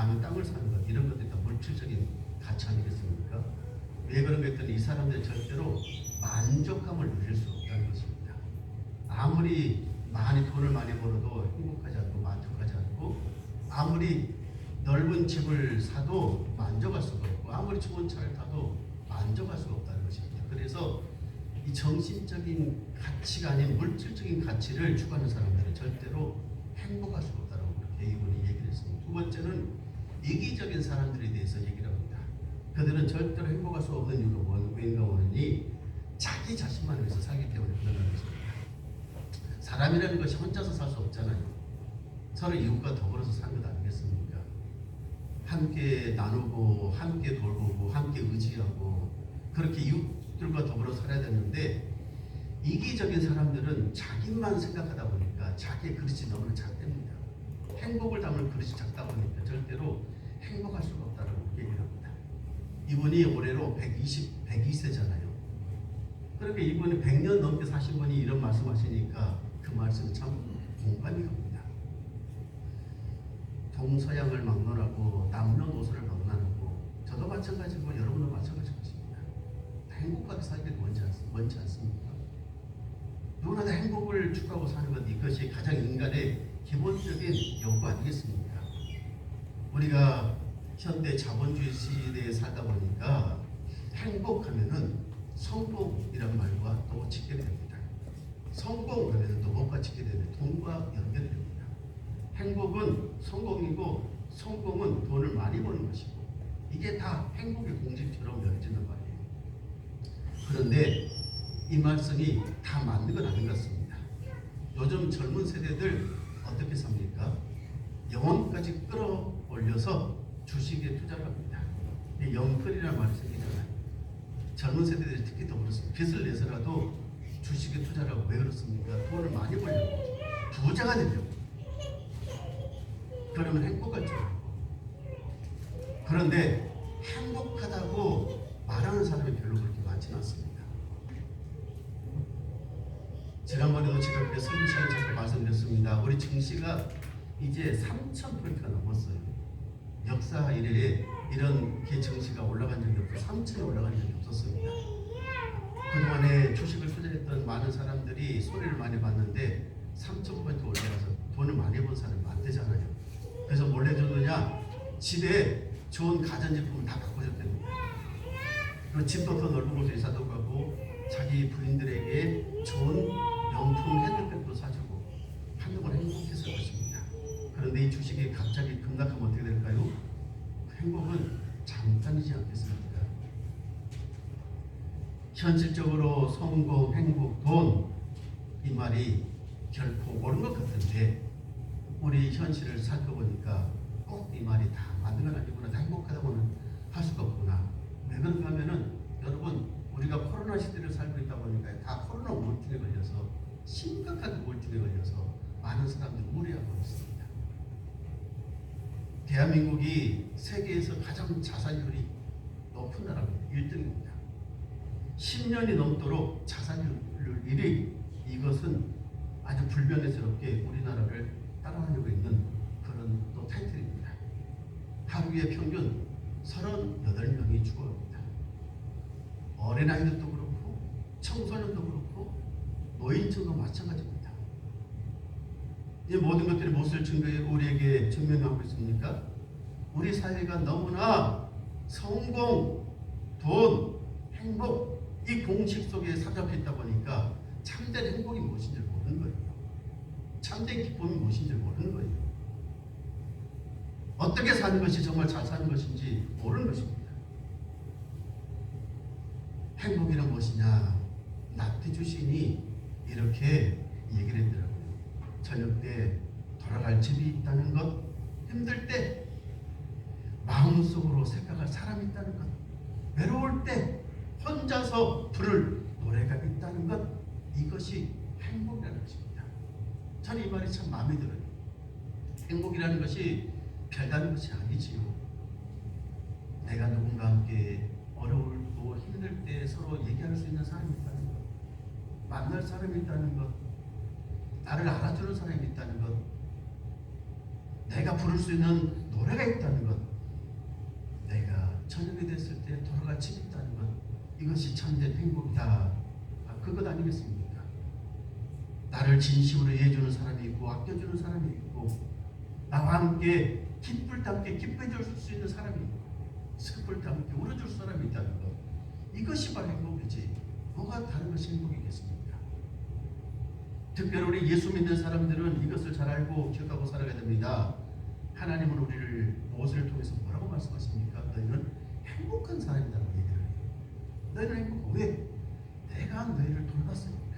많은 땅을 사는 것, 이런 것들이 다 물질적인 가치 아니겠습니까? 왜 그런가 했더니 이 사람들은 절대로 만족감을 누릴 수 없다는 것입니다. 아무리 많이 돈을 많이 벌어도 행복하지 않고 만족하지 않고, 아무리 넓은 집을 사도 만족할 수가 없고, 아무리 좋은 차를 타도 만족할 수가 없다는 것입니다. 그래서 이 정신적인 가치가 아닌 물질적인 가치를 추구하는 사람들은 절대로 행복할 수가 없다고 그렇게 이분이 얘기를 했습니다. 두 번째는 이기적인 사람들에 대해서 얘기를 합니다. 그들은 절대로 행복할 수 없는 이유가 왜인가 보니 자기 자신만 위해서 살기 때문에 그러는 것입니다. 사람이라는 것이 혼자서 살 수 없잖아요. 서로 이웃과 더불어서 사는 것 아니겠습니까? 함께 나누고 함께 돌보고 함께 의지하고 그렇게 이웃들과 더불어 살아야 되는데, 이기적인 사람들은 자기만 생각하다 보니까 자기의 그릇이 너무나 작답니다. 행복을 담을 그릇이 작다 보니까 절대로 행복할 수가 없다고 얘기를 합니다. 이분이 올해로 102세잖아요. 그러니까 이분이 100년 넘게 사신 분이 이런 말씀하시니까 그 말씀이 참 공감이 갑니다. 동서양을 막론하고 남녀노소를 막론하고, 저도 마찬가지고 여러분도 마찬가지일 것입니다. 행복하게 살기가 원치 않습니까? 누구나 다 행복을 추구하고 사는 것, 이것이 가장 인간의 기본적인 욕구 아니겠습니까? 우리가 현대 자본주의 시대에 살다 보니까 행복하면은 성공이란 말과 또 짓게 됩니다. 성공하면 또 뭔가 짓게 되는 돈과 연결이 됩니다. 행복은 성공이고 성공은 돈을 많이 버는 것이고, 이게 다 행복의 공식처럼 여겨지는 말이에요. 그런데 이 말씀이 다 맞는 건 아닌 것 같습니다. 요즘 젊은 세대들 어떻게 삽니까? 영혼까지 끌어올려서 주식에 투자를 합니다. 영끌이라는 말이 생기잖아요. 젊은 세대들이 특히 더 그렇습니다. 빚을 내서라도 주식에 투자를 하고. 왜 그렇습니까? 돈을 많이 벌려고, 부자가 되려고. 그러면 행복할 줄 알고. 그런데 행복하다고 말하는 사람이 별로 그렇게 많지는 않습니다. 지난번에도 제가 그렇게 설교 시간에 잠깐 말씀드렸습니다. 우리 증시가 이제 3,000%가 넘었어요. 역사 이래에 이런 증시가 올라간 적이 없고 3,000이 올라간 적이 없었습니다. 그동안에 주식을 투자했던 많은 사람들이 소리를 많이 봤는데 3,000% 올라가서 돈을 많이 번 사람이 많대잖아요. 그래서 몰래 줬느냐? 집에 좋은 가전제품을 다 바꿔줬답니다. 그리고 집도 더 넓은 곳에 이사도 가고 자기 부인들에게 좋은 명품 핸드백도 사주고 한동안 행복했을 것입니다. 그런데 이 주식이 갑자기 급락하면 어떻게 될까요? 행복은 잠깐이지 않겠습니까? 현실적으로 성공, 행복, 돈, 이 말이 결코 옳은 것 같은데, 우리 현실을 살펴보니까 꼭 이 말이 다 맞는 건 아니구나, 다 행복하다고는 할 수가 없구나. 왜 그런가 하면은, 여러분, 우리가 코로나 시대를 살고 있다 보니까 다 코로나 우울증에 걸려서, 심각하게 우울증에 걸려서 많은 사람들이 우울해하고 있습니다. 대한민국이 세계에서 가장 자살률이 높은 나라입니다. 1등입니다. 10년이 넘도록 자살률 1위, 이것은 아주 불변의스럽게 우리나라를 따라하려고 있는 그런 또 타이틀입니다. 하루에 평균 38명이 죽어갑니다. 어린아이들도 그렇고 청소년도 그렇고 노인층도 마찬가지입니다. 이 모든 것들이 무엇을 우리에게 증명하고 있습니까? 우리 사회가 너무나 성공, 돈, 행복, 이 공식 속에 사잡혀 있다 보니까 참된 행복이 무엇인지 모르는 거예요. 참된 기쁨이 무엇인지 모르는 거예요. 어떻게 사는 것이 정말 잘 사는 것인지 모르는 것입니다. 행복이란 무엇이냐? 낙태 주신이 이렇게 얘기를 했더라고요. 저녁 때 돌아갈 집이 있다는 것, 힘들 때 마음속으로 생각할 사람이 있다는 것, 외로울 때 혼자서 부를 노래가 있다는 것, 이것이 행복이라는 것입니다. 저는 이 말이 참 마음에 들어요. 행복이라는 것이 별다른 것이 아니지요. 내가 누군가 함께 어려울고 힘들 때 서로 얘기할 수 있는 사람이 있다는 것, 만날 사람이 있다는 것, 나를 알아주는 사람이 있다는 것, 내가 부를 수 있는 노래가 있다는 것, 내가 저녁이 됐을 때 돌아가 집 있다는 것, 이것이 참된 행복이다. 그것 아니겠습니까? 나를 진심으로 이해해주는 사람이 있고 아껴주는 사람이 있고 나와 함께 기쁠 때 함께 기뻐해줄 수 있는 사람이 있고 슬플 때 함께 울어줄 사람이 있다는 것, 이것이 바로 행복이지 뭐가 다른 것이 행복이겠습니까? 특별히 우리 예수 믿는 사람들은 이것을 잘 알고 기억하고 살아가야 됩니다. 하나님은 우리를 무엇을 통해서 뭐라고 말씀하십니까? 너희는 행복한 사람이라고 얘기를 해요. 너희는 행복해. 왜? 내가 너희를 돌봤으니까.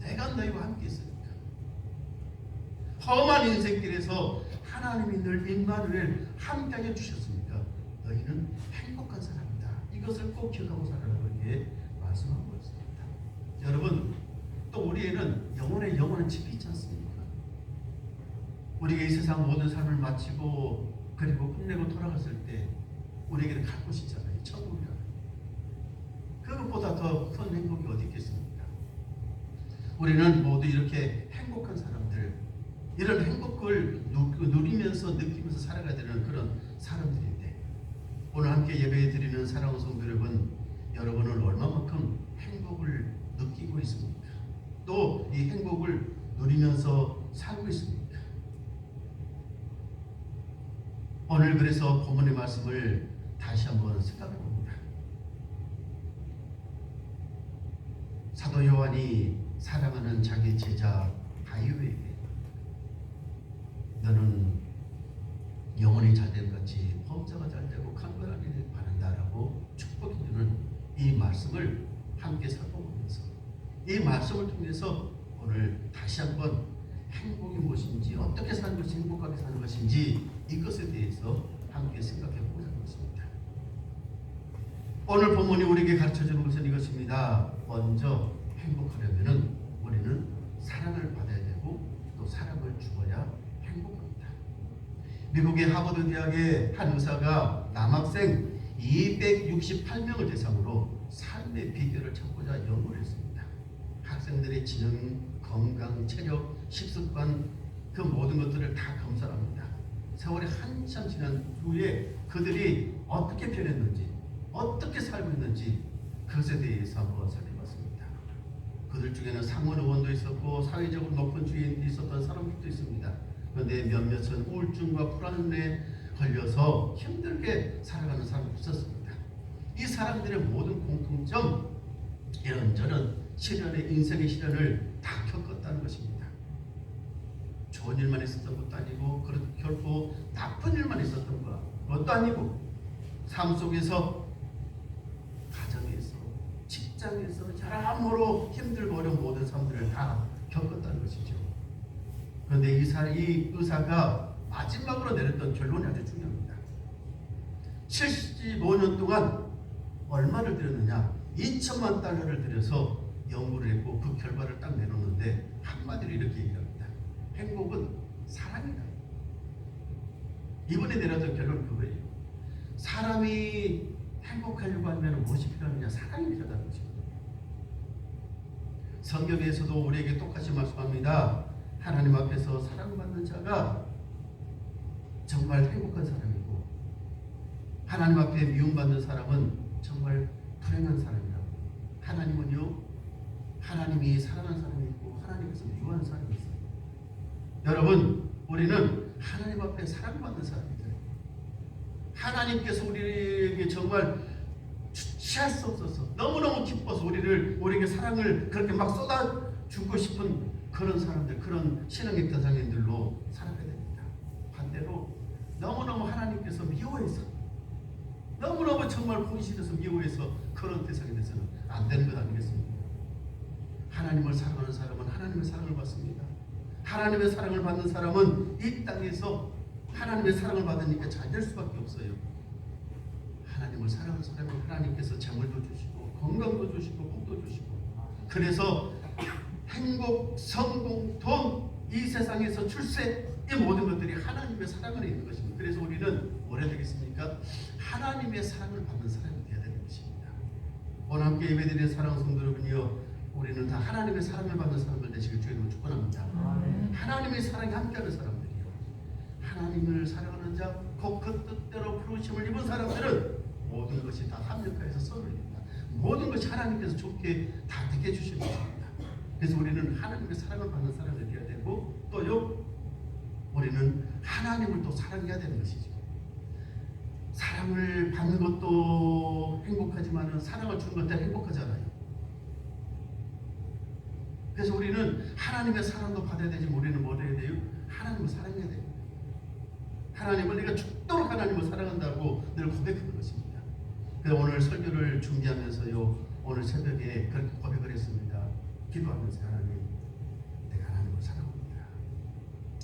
내가 너희와 함께 있으니까. 험한 인생길에서 하나님이 늘 임마누엘 함께하여 주셨으니까 너희는 행복한 사람이다. 이것을 꼭 기억하고 살아라고 이렇게 말씀하고 있습니다. 여러분, 또 우리에는 영혼은 집이 있지 않습니까? 우리가 이 세상 모든 삶을 마치고 그리고 끝내고 돌아갔을 때 우리에게는 갈 곳이 있잖아요. 천국이라는. 그것보다 더 큰 행복이 어디 있겠습니까? 우리는 모두 이렇게 행복한 사람들, 이런 행복을 누리면서 느끼면서 살아가야 되는 그런 사람들인데, 오늘 함께 예배 드리는 사랑하는 성도 여러분, 여러분은 얼마만큼 행복을 느끼고 있습니까? 또 이 행복을 누리면서 살고 있습니까? 오늘 그래서 본문의 말씀을 다시 한번 생각해 봅니다. 사도 요한이 사랑하는 자기 제자 바요에게 너는 영혼이 잘됨 같이 범사가 잘되고 강건하게 바란다라고 축복해주는 이 말씀을 함께 살펴보면서 이 말씀을 통해서 오늘 다시 한번 행복이 무엇인지, 어떻게 사는 것이 행복하게 사는 것인지 이것에 대해서 함께 생각해 보고자 하겠습니다. 오늘 본문이 우리에게 가르쳐주는 것은 이것입니다. 먼저 행복하려면 우리는 사랑을 받아야 되고 또 사랑을 주어야 행복합니다. 미국의 하버드 대학의 한 의사가 남학생 268명을 대상으로 삶의 비결을 찾고자 연구를 했습니다. 학생들의 지능, 건강, 체력, 식습관 그 모든 것들을 다 검사합니다. 세월이 한참 지난 후에 그들이 어떻게 변했는지, 어떻게 살고 있는지 그것에 대해서 한번 살펴봤습니다. 그들 중에는 상원 의원도 있었고 사회적으로 높은 주인이 있었던 사람들도 있습니다. 그런데 몇몇은 우울증과 불안에 걸려서 힘들게 살아가는 사람도 있었습니다. 이 사람들의 모든 공통점, 이런저런 시련의 인생의 시련을 다 겪었다는 것입니다. 좋은 일만 있었던 것도 아니고 결코 나쁜 일만 있었던 것도 아니고 삶 속에서, 가정에서, 직장에서 여러모로 힘들고 어려운 모든 삶들을 다 겪었다는 것이죠. 그런데 이 의사가 마지막으로 내렸던 결론이 아주 중요합니다. 75년 동안 얼마를 들였느냐? 2천만 달러를 들여서 연구를 했고 그 결과를 딱 내놓는데 한마디로 이렇게 얘기합니다. 행복은 사랑이다. 이번에 내렸던 결론은 그거예요. 사람이 행복하려고 하면 무엇이 필요하느냐? 사랑이 필요하다는 것입니다. 성경에서도 우리에게 똑같이 말씀합니다. 하나님 앞에서 사랑받는 자가 정말 행복한 사람이고 하나님 앞에 미움받는 사람은 정말 불행한 사람이라고. 하나님은요, 하나님이 사랑하는 사람이 있고 하나님께서 미워하는 사람이 있어요. 여러분, 우리는 하나님 앞에 사랑받는 사람입니다. 하나님께서 우리에게 정말 취할 수 없어서 너무너무 기뻐서 우리에게 사랑을 그렇게 막 쏟아주고 싶은 그런 사람들, 그런 신앙의 대상인들로 살아가야 됩니다. 반대로 너무너무 하나님께서 미워해서, 너무너무 정말 보기 싫어서 미워해서 그런 대상이 돼서는 안 되는 것 아니겠습니까? 하나님을 사랑하는 사람은 하나님의 사랑을 받습니다. 하나님의 사랑을 받는 사람은 이 땅에서 하나님의 사랑을 받으니까 잘 될 수밖에 없어요. 하나님을 사랑하는 사람은 하나님께서 재물도 주시고 건강도 주시고 복도 주시고, 그래서 행복, 성공, 돈, 이 세상에서 출세, 이 모든 것들이 하나님의 사랑 안에 있는 것입니다. 그래서 우리는 뭐라 되겠습니까? 하나님의 사랑을 받는 사람이 되어야 되는 것입니다. 오늘 함께 예배드리는 사랑하는 성도 여러분이요, 우리는 다 하나님의 사랑을 받는 사람들 되시길 주님으로 축원합니다. 하나님의 사랑이 함께하는 사람들이요, 하나님을 사랑하는 자, 그 뜻대로 부르심을 입은 사람들은 모든 것이 다 합력하여서 선을 이룬다. 모든 것이 하나님께서 좋게 다 되게 해주실 것입니다. 그래서 우리는 하나님의 사랑을 받는 사람이 되어야 되고, 또요 우리는 하나님을 또 사랑해야 되는 것이죠. 사랑을 받는 것도 행복하지만 사랑을 주는 것도 행복하잖아요. 그래서 우리는 하나님의 사랑도 받아야 되지만 우리는 뭘 해야 돼요? 하나님을 사랑해야 돼요. 하나님을 내가 죽도록 하나님을 사랑한다고 늘 고백하는 것입니다. 그래서 오늘 설교를 준비하면서요, 오늘 새벽에 그렇게 고백을 했습니다. 기도하면서 하나님, 내가 하나님을 사랑합니다.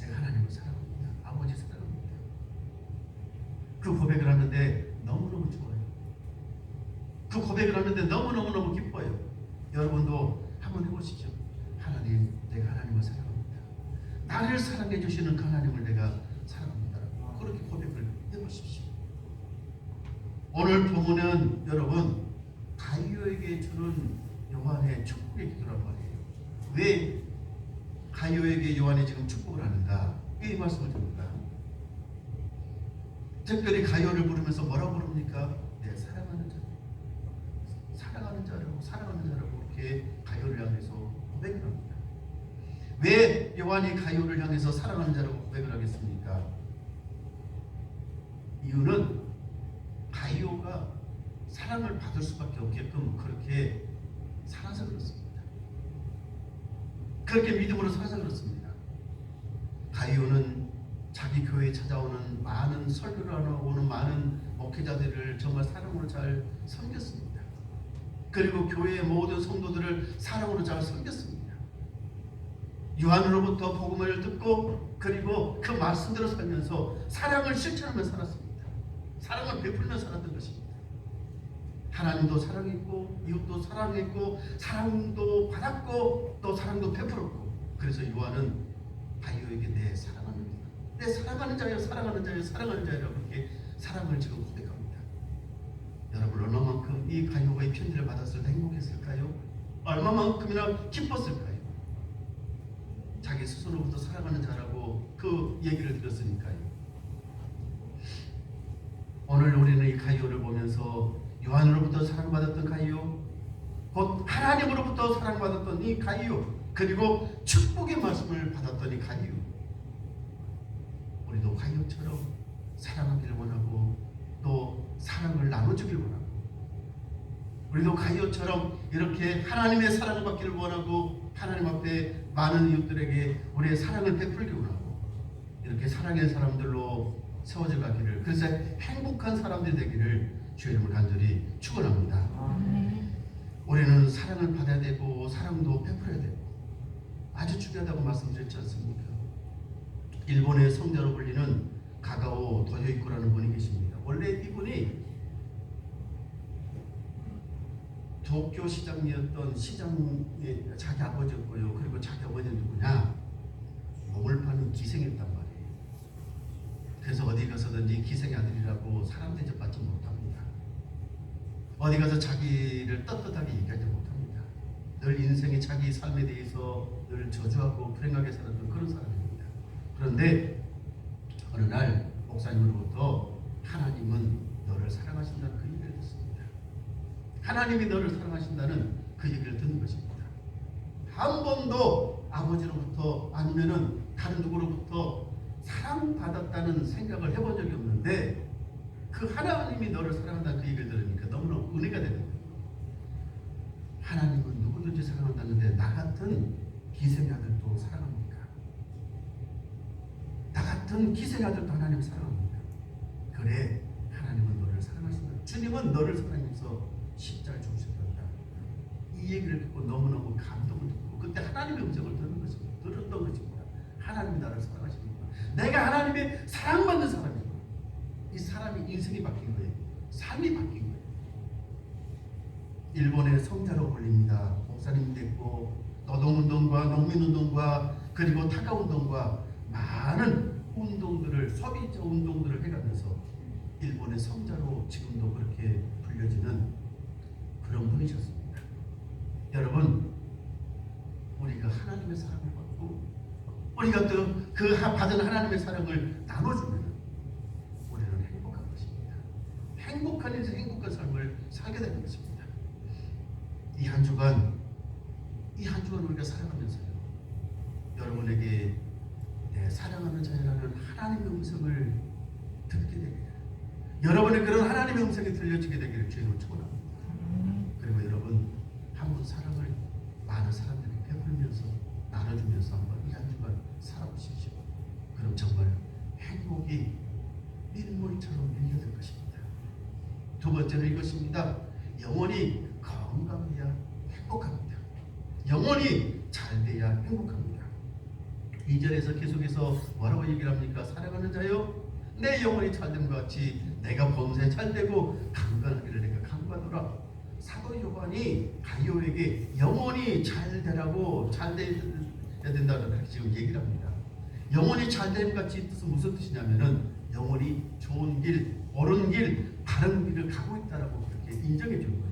내가 하나님을 사랑합니다. 아버지 사랑합니다. 그 고백을 하는데 너무너무 좋아요. 그 고백을 하는데 너무너무 기뻐요. 여러분도 한번 해보시죠. 하나님, 내가 하나님을 사랑합니다. 나를 사랑해 주시는 그 하나님을 내가 사랑합니다. 그렇게 고백을 해보십시오. 오늘 본문은 여러분 가이오에게 주는 요한의 축복의 기도란 말이에요. 왜 가이오에게 요한이 지금 축복을 하는가? 왜 이 말씀을 드립니까? 특별히 가이오를 부르면서 뭐라고 부릅니까? 내 사랑하는 자, 사랑하는 자라고 이렇게 가이오를 향해서 고백을 합니다. 왜 요한이 가이오를 향해서 사랑하는 자라고 고백을 하겠습니까? 이유는 가이오가 사랑을 받을 수밖에 없게끔 그렇게 살아서 그렇습니다. 그렇게 믿음으로 살아서 그렇습니다. 가이오는 자기 교회에 찾아오는 많은 설교를 하러 오는 많은 목회자들을 정말 사랑으로 잘 섬겼습니다. 그리고 교회의 모든 성도들을 사랑으로 잘 섬겼습니다. 요한으로부터 복음을 듣고 그리고 그 말씀대로 살면서 사랑을 실천하며 살았습니다. 사랑을 베풀며 살았던 것입니다. 하나님도 사랑했고 이웃도 사랑했고 사랑도 받았고 또 사랑도 베풀었고, 그래서 요한은 가이오에게 내 사랑하는 자여 사랑하는 자여 사랑하는 자여라고 그렇게 사랑을 지금 고백합니다. 여러분 얼마만큼 이 가이오가의 편지를 받았을 때 행복했을까요? 얼마만큼이나 기뻤을까요? 자기 스스로부터 사랑하는 자라고 그 얘기를 들었으니까요. 오늘 우리는 이 가이오를 보면서 요한으로부터 사랑받았던 가이오, 곧 하나님으로부터 사랑받았던 이 가이오, 그리고 축복의 말씀을 받았던 이 가이오, 우리도 가이오처럼 사랑하기를 원하고 또 사랑을 나눠주기를 원하고, 우리도 가이오처럼 이렇게 하나님의 사랑을 받기를 원하고 하나님 앞에 많은 이웃들에게 우리의 사랑을 베풀기 원하고 이렇게 사랑의 사람들로 세워져 가기를, 그래서 행복한 사람들이 되기를 주의 이름으로 간절히 축원합니다. 우리는 사랑을 받아야 되고 사랑도 베풀어야 되고 아주 중요하다고 말씀드렸지 않습니까? 일본의 성자로 불리는 가가오 도요이코라는 분이 계십니다. 원래 이분이 도쿄 시장이었던 시장의 자기 아버지였고요. 그리고 자기 어머니는 누구냐? 몸을 파는 기생이었단 말이에요. 그래서 어디 가서든지 기생의 아들이라고 사람 대접받지 못합니다. 어디 가서 자기를 떳떳하게 얘기하지 못합니다. 늘 인생의 자기 삶에 대해서 늘 저주하고 불행하게 살았던 그런 사람입니다. 그런데 어느 날 목사님으로부터 하나님은 너를 사랑하신다는 그 얘기를 듣습니다. 하나님이 너를 사랑하신다는 그 얘기를 듣는 것입니다. 한 번도 아버지로부터 아니면은 다른 누구로부터 사랑받았다는 생각을 해본 적이 없는데 그 하나님이 너를 사랑한다는 그 얘기를 들으니까 너무나 은혜가 되는 거예요. 하나님은 누구든지 사랑한다는데 나 같은 기생의 아들도 사랑합니까? 나 같은 기생의 아들도 하나님 사랑합니까? 그래, 하나님은 너를 사랑하신다. 주님은 너를 사랑해서 십자가에 죽으셨다. 이 얘기를 듣고 너무너무 감동을 듣고 그때 하나님의 음성을 들었던 것입니다. 하나님이 나를 사랑하시는구나. 내가 하나님의 사랑받는 사람이구나. 이 사람이 인생이 바뀐 거예요. 삶이 바뀐 거예요. 일본의 성자로 불립니다. 목사님 됐고 노동운동과 농민운동과 그리고 타가운동과 많은 운동들을, 소비자 운동들을 해가면서 일본의 성자로 지금도 그렇게 불려지는 그런 분이셨습니다. 여러분, 우리가 하나님의 사랑을 받고 우리가 또 그 받은 하나님의 사랑을 나눠주면 우리는 행복한 것입니다. 행복한 인생, 행복한 삶을 살게 되는 것입니다. 이 한 주간 우리가 살아가면서요, 여러분에게 사랑하는 자녀라는 하나님의 음성을 듣게 되기를, 여러분의 그런 하나님의 음성이 들려지게 되기를 주님을 축원합니다. 그리고 여러분 한번 사랑을 많은 사람들에게 베풀면서 나눠주면서 한번 이 한 주간 살아보십시오. 그럼 정말 행복이 밀물처럼 밀려들 것입니다. 두 번째는 이것입니다. 영혼이 건강해야 행복합니다. 영혼이 잘 돼야 행복합니다. 2절에서 계속해서 뭐라고 얘기를 합니까? 사랑하는 자여, 내 영혼이 잘됨과 같이 내가 범사에 잘되고 강건하기를 내가 강구하노라. 사도 요한이 가이오에게 영혼이 잘되라고, 잘돼야 된다고 그렇게 지금 얘기를 합니다. 영혼이 잘됨 같이 뜻은 무슨 뜻이냐면은 영혼이 좋은 길, 옳은 길, 바른 길을 가고 있다라고 그렇게 인정해 주는 거예요.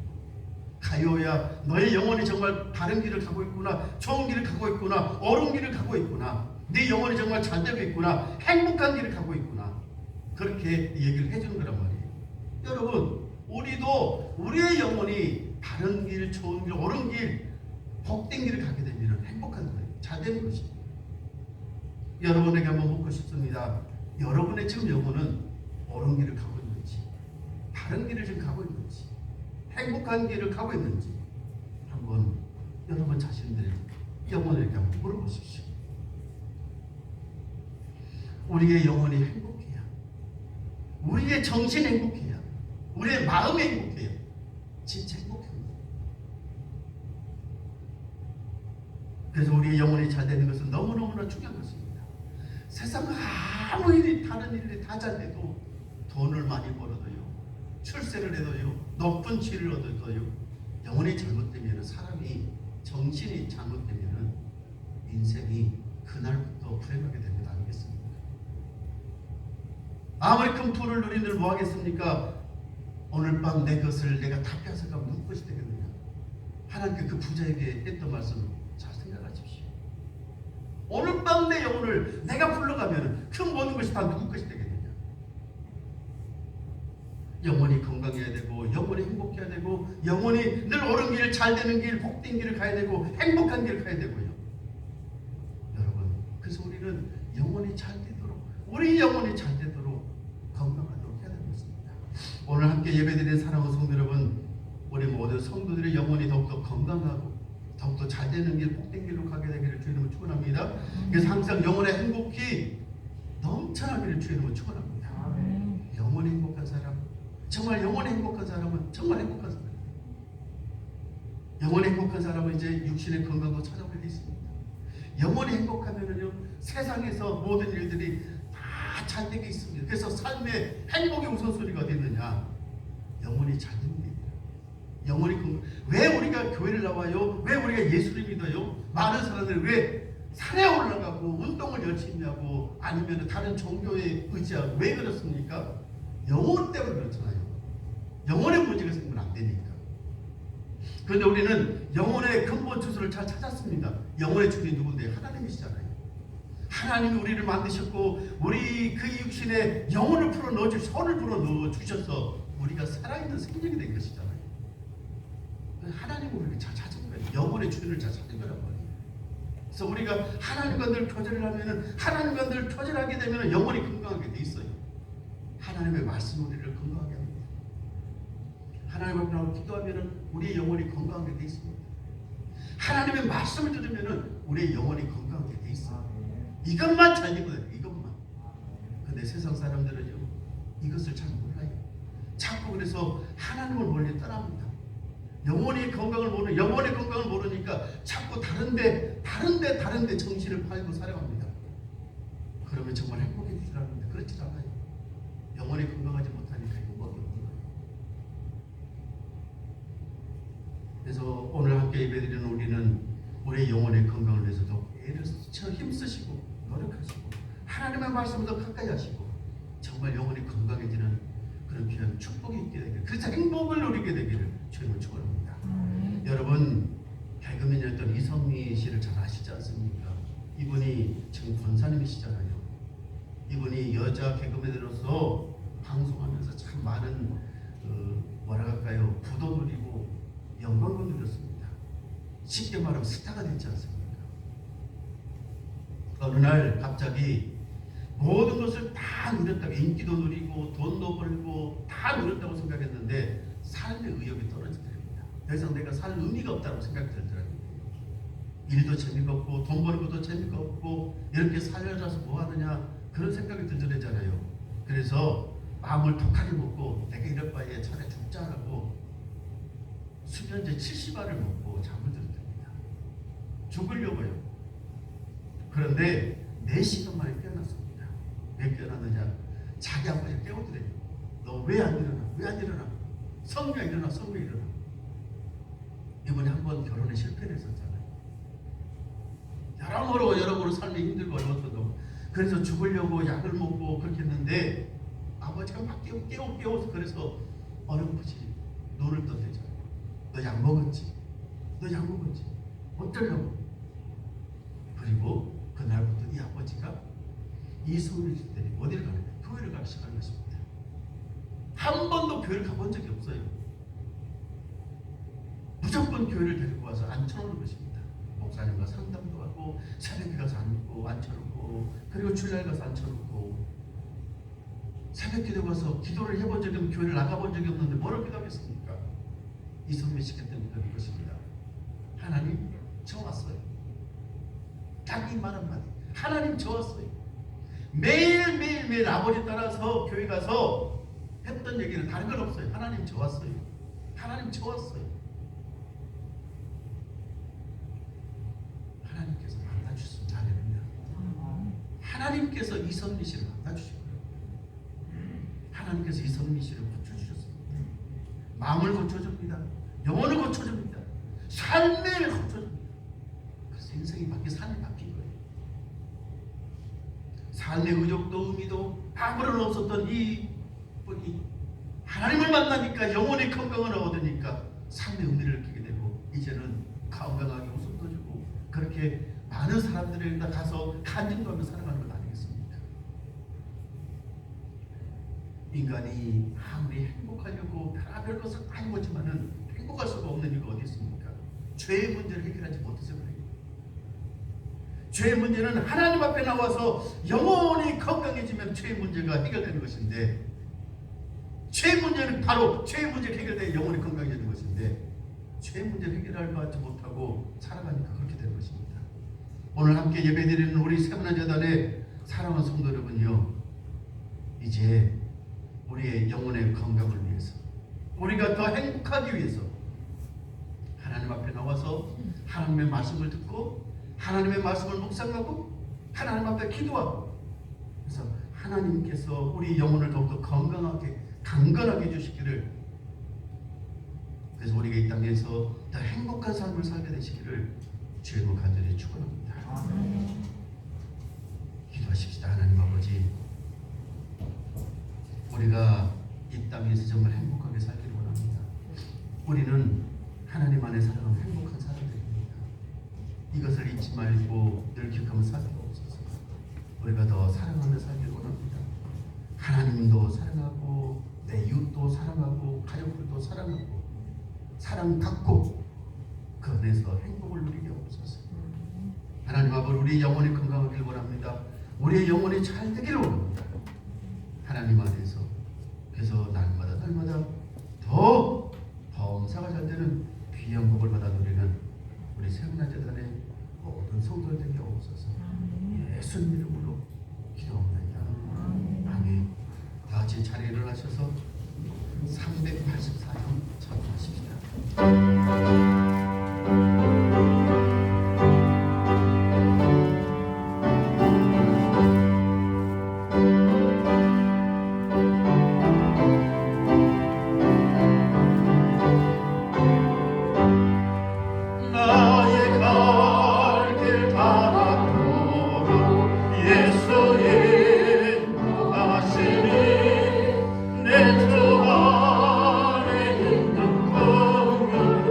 가요야, 너의 영혼이 정말 바른 길을 가고 있구나, 좋은 길을 가고 있구나, 옳은 길을 가고 있구나, 네 영혼이 정말 잘되고 있구나, 행복한 길을 가고 있구나, 그렇게 얘기를 해주는 거란 말이에요. 여러분, 우리도 우리의 영혼이 바른 길, 좋은 길, 옳은 길, 복된 길을 가게 되면 행복한 거예요. 잘되는 것입니다. 여러분에게 한번 묻고 싶습니다. 여러분의 지금 영혼은 옳은 길을 가고 있는지, 바른 길을 지금 가고 있는지, 행복한 길을 가고 있는지 한번 여러분 자신들의 영혼에게 한번 물어보십시오. 우리의 영혼이 행복해야, 우리의 정신이 행복해야, 우리의 마음이 행복해야 진짜 행복합니다. 그래서 우리의 영혼이 잘 되는 것은 너무너무나 중요한 것입니다. 세상 아무 일이, 다른 일이 다 잘 돼도, 돈을 많이 벌어도요, 출세를 해도요, 높은 지위를 얻어도요, 영혼이 잘못되면, 사람이 정신이 잘못되면 인생이 그날부터 불행하게 됩니다. 아니겠습니까? 아무리 큰 부를 누리는 뭐 하겠습니까? 오늘 밤 내 것을 내가 다 뺏어가면 누구 것이 되겠느냐? 하나님께 그 부자에게 했던 말씀 잘 생각하십시오. 오늘 밤 내 영혼을 내가 불러가면 그 모든 것이 다 누구 것이 되겠느냐? 영혼이 건강해야 되고, 영혼이 행복해야 되고, 영혼이 늘 옳은 길, 잘 되는 길, 복된 길을 가야 되고, 행복한 길을 가야 되고요. 여러분, 그래서 우리는 영혼이 잘 되도록, 우리 영혼이 잘 되도록 건강하도록 해야 되는 것입니다. 오늘 함께 예배드린 사랑하는 성도 여러분, 우리 모든 성도들의 영혼이 더욱더 건강하고 더욱더 잘 되는 길, 복된 길로 가게 되기를 주님을 축원합니다. 그래서 항상 영혼의 행복이 넘쳐나기를 주님을 축원합니다. 영혼이 행복한 사람, 정말 영혼이 행복한 사람은 정말 행복한 사람이에요. 영혼이 행복한 사람은 이제 육신의 건강도 찾아오게 되어 있습니다. 영혼이 행복하면은요, 세상에서 모든 일들이 다 잘 되게 있습니다. 그래서 삶의 행복의 우선순위가 어디 있느냐? 영혼이 잘 되는 게 있다. 영혼이 왜 우리가 교회를 나와요? 왜 우리가 예수를 믿어요? 많은 사람들이 왜 산에 올라가고 운동을 열심히 하고 아니면 다른 종교에 의지하고 왜 그렇습니까? 영혼 때문에 그렇잖아요. 영혼의 문제가 생기면 안 되니까. 그런데 우리는 영혼의 근본 주소를 잘 찾았습니다. 영혼의 주인이 누군데? 하나님이시잖아요. 하나님이 우리를 만드셨고, 우리 그 육신에 영혼을 풀어 넣어줄, 손을 풀어 넣어 주셔서 우리가 살아있는 생명이 된 것이잖아요. 하나님을 우리가 잘 찾은 거예요. 영혼의 주인을 잘 찾은 거란 말이에요. 그래서 우리가 하나님과 늘 교제를 하면은, 하나님과 늘 교제를 하게 되면 영혼이 건강하게 돼 있어요. 하나님의 말씀 우리를 건강하게 합니다. 하나님 앞에 기도하면 우리의 영혼이 건강하게 돼 있습니다. 하나님의 말씀을 들으면 우리의 영혼이 건강하게 돼 있어요. 이것만 잘 되거든요. 이것만. 근데 세상 사람들은요, 이것을 잘 몰라요. 자꾸 그래서 하나님을 멀리 떠납니다. 영혼의 건강을 모르니까 자꾸 다른데 정신을 팔고 살아갑니다. 그러면 정말 행복해질 줄 알았는데 그렇지 않아요. 영혼이 건강하지 못하니까 행복이 없는 거예요. 그래서 오늘 함께 예배드리는 우리는 우리의 영혼의 건강을 위해서도 애를 힘쓰시고 노력하시고 하나님의 말씀을 더 가까이 하시고 정말 영혼이 건강해지는 그런 귀한 축복이 있게 되기를, 그래서 행복을 누리게 되기를 주님을 축원합니다. 여러분, 개그맨이었던 이성미 씨를 잘 아시지 않습니까? 이분이 지금 권사님이시잖아요. 이분이 여자 개그맨으로서 방송하면서 참 많은 뭐라 할까요? 부도 누리고 영광도 누렸습니다. 쉽게 말하면 스타가 됐지 않습니까? 어느 날 갑자기 모든 것을 다 누렸다고, 인기도 누리고 돈도 벌고 다 누렸다고 생각했는데 삶의 의욕이 떨어지더랍니다. 더 이상 내가 살 의미가 없다고 생각이 들더라고요. 일도 재미가 없고 돈 버는 것도 재미가 없고 이렇게 살려서 뭐 하느냐 그런 생각이 들더래잖아요. 그래서 마음을 독하게 먹고 내가 이럴 바에 차라리 죽자라고 수면제 70알을 먹고 잠을 들었답니다. 죽으려고요. 그런데 4시간 만에 깨어났습니다. 왜 깨어났느냐? 자기 아버지 깨우더래요. 너 왜 안 일어나? 왜 안 일어나? 성미야 일어나, 성미야 일어나. 이번에 한번 결혼에 실패를 했었잖아요. 여러모로 삶이 힘들고 어려웠어도 그래서 죽으려고 약을 먹고 그렇게 했는데 아버지가 막 깨워서 그래서 어렴풋이 눈을 떴대잖아요. 너 약 먹었지? 너 약 먹었지? 어쩌려고? 그리고 그날부터 이 아버지가 이성을 때리고 어디를 가냐? 교회를 가기 시작한 것입니다. 한 번도 교회를 가본 적이 없어요. 무조건 교회를 데리고 와서 앉혀놓는 것입니다. 목사님과 상담도 하고 새벽에 가서 앉혀놓고 그리고 주일날 가서 앉혀놓고 새벽 기도 가서 기도를 해본 적이 없는 교회를 나가본 적이 없는데 뭐를 기도하겠습니까? 이성민 씨가 때문에 그런 것입니다. 하나님 저 왔어요. 딱 이 말 한마디. 하나님 저 왔어요. 매일 아버지 따라서 교회 가서 했던 얘기는 다른 건 없어요. 하나님 저 왔어요. 하나님 저 왔어요. 하나님께서 만나주셨습니다. 할렐루야. 하나님께서 이선미 씨를 만나주셨고요. 하나님께서 이선미 씨를 고쳐주셨습니다. 마음을 고쳐줍니다. 영혼을 고쳐줍니다. 삶을 고쳐줍니다. 그래서 인생이 삶이 바뀐 거예요. 삶의 의욕도 의미도 아무런 없었던 이 분이 하나님을 만나니까 영혼의 건강을 얻으니까 삶의 의미를 느끼게 되고 이제는 건강하게 웃음도 주고 그렇게 많은 사람들에게 가서 간증도 하며 살아가는 것 아니겠습니까? 인간이 아무리 행복하려고 별의별 것을 다 해보지만은 행복할 수가 없는 이유가 어디 있습니까? 죄의 문제를 해결하지 못해서 그래요. 죄의 문제는 하나님 앞에 나와서 영원히 건강해지면 죄의 문제가 해결되는 것인데 죄의 문제는 바로 죄의 문제가 해결돼야 영원히 건강해지는 것인데 죄의 문제를 해결하지 못하고 살아가니까 그렇게 되는 것입니다. 오늘 함께 예배드리는 우리 세문화재단의 사랑하는 성도 여러분요, 이제 우리의 영혼의 건강을 위해서 우리가 더 행복하기 위해서 하나님 앞에 나와서 하나님의 말씀을 듣고 하나님의 말씀을 묵상하고 하나님 앞에 기도하고 그래서 하나님께서 우리 영혼을 더욱더 건강하게 강건하게 해주시기를 그래서 우리가 이 땅에서 더 행복한 삶을 살게 되시기를 주님을 간절히 축원합니다. 기도하십시다. 하나님 아버지, 우리가 이 땅에서 정말 행복하게 살기를 원합니다. 우리는 하나님 안에 살아가는 행복한 사람들입니다. 이것을 잊지 말고 늘 기억하며 살게 없어서 우리가 더 사랑하며 살기를 원합니다. 하나님도 사랑하고 내 이웃도 사랑하고 가족들도 사랑하고 사랑 갖고 그 안에서 행복을 누리게 하옵소서. 하나님 아버지, 우리 영혼이 건강하길 원합니다. 우리의 영혼이 잘 되기를 원합니다. 하나님 안에서 그래서 날마다 더 범사가 잘 되는 귀한 복을 받아 누리는 우리 세문화재단의 모든 성도들 되게 하옵소서. 예수님 이름으로 기도합니다. 아멘. 다 같이 자리에 일어나셔서 384장 찬송하십시다. 내 주 안에 있는 것을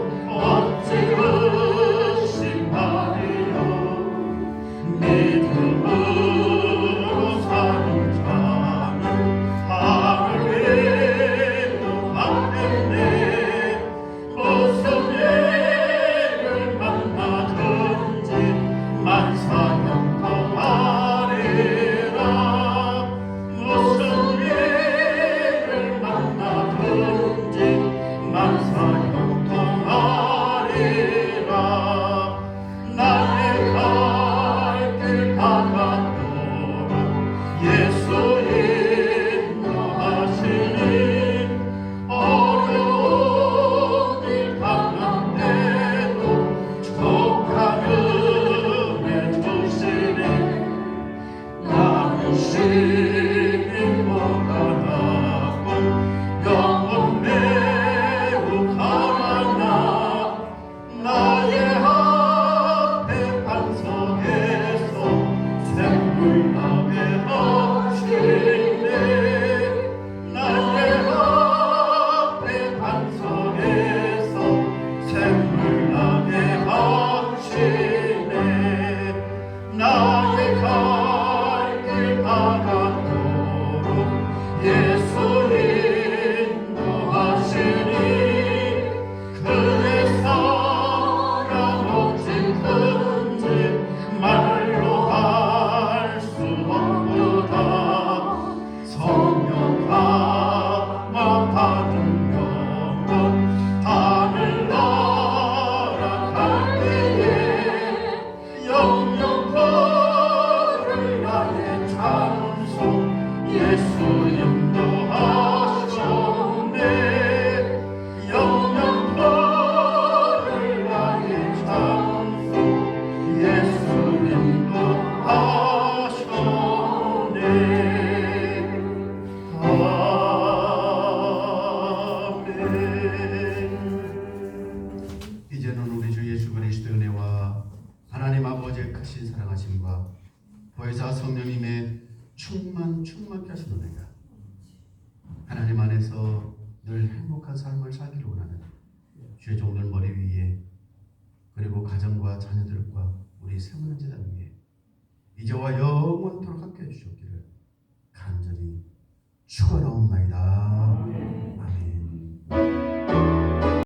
이제는 우리 주 예수 그리스도의 은혜와 하나님 아버지의 크신 사랑하심과 보혜사 성령님의 충만케 하신 은혜가 하나님 안에서 늘 행복한 삶을 살기를 원하는 주의 종들 머리 위에, 그리고 가정과 자녀들과 우리 세우는 재단 위에 이제와 영원토록 함께 해주셨기를 간절히 축원하옵나이다.